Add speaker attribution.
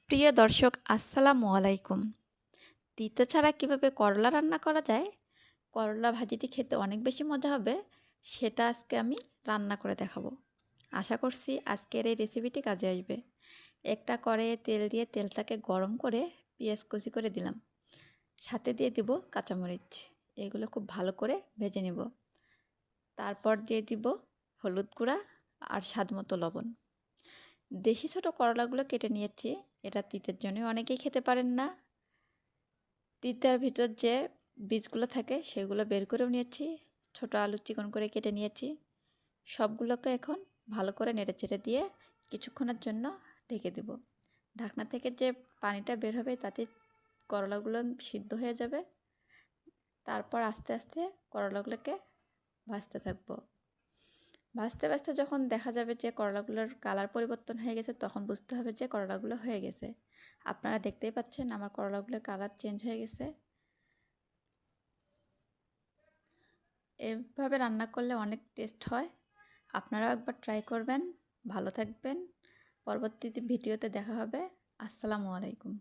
Speaker 1: প্রিয় দর্শক আসসালামু আলাইকুম। তিতা ছাড়া কিভাবে করলা রান্না করা যায়, করলা ভাজিটি খেতে অনেক বেশি মজা হবে, সেটা আজকে আমি রান্না করে দেখাবো। আশা করছি আজকের এই রেসিপিটি কাজে আসবে। একটা কড়াইয়ে তেল দিয়ে তেলটাকে গরম করে পেঁয়াজ কুচি করে দিলাম, সাথে দিয়ে দিব কাঁচামরিচ। এগুলো খুব ভালো করে ভেজে নেব। তারপর দিয়ে দিব হলুদ গুঁড়া আর স্বাদ মতো লবণ। দেশি ছোটো করলাগুলো কেটে নিয়েছি, এটা তিতের জন্য অনেকেই খেতে পারেন না। তিতার ভিতর যে বীজগুলো থাকে সেগুলো বের করেও নিয়েছি, ছোটো আলু চিকন করে কেটে নিয়েছি। সবগুলোকে এখন ভালো করে নেড়েচেড়ে দিয়ে কিছুক্ষণের জন্য ঢেকে দেব। ঢাকনা থেকে যে পানিটা বের হবে তাতে করলাগুলো সিদ্ধ হয়ে যাবে। তারপর আস্তে আস্তে করলাগুলোকে ভাজতে থাকবো। ভাজতে ভাজতে যখন দেখা যাবে যে করলাগুলোর কালার পরিবর্তন হয়ে গেছে, তখন বুঝতে হবে যে করলাগুলো হয়ে গেছে। আপনারা দেখতেই পাচ্ছেন আমার করলাগুলোর কালার চেঞ্জ হয়ে গেছে। এভাবে রান্না করলে অনেক টেস্ট হয়। আপনারাও একবার ট্রাই করবেন। ভালো থাকবেন। পরবর্তী ভিডিওতে দেখা হবে। আসসালামু আলাইকুম।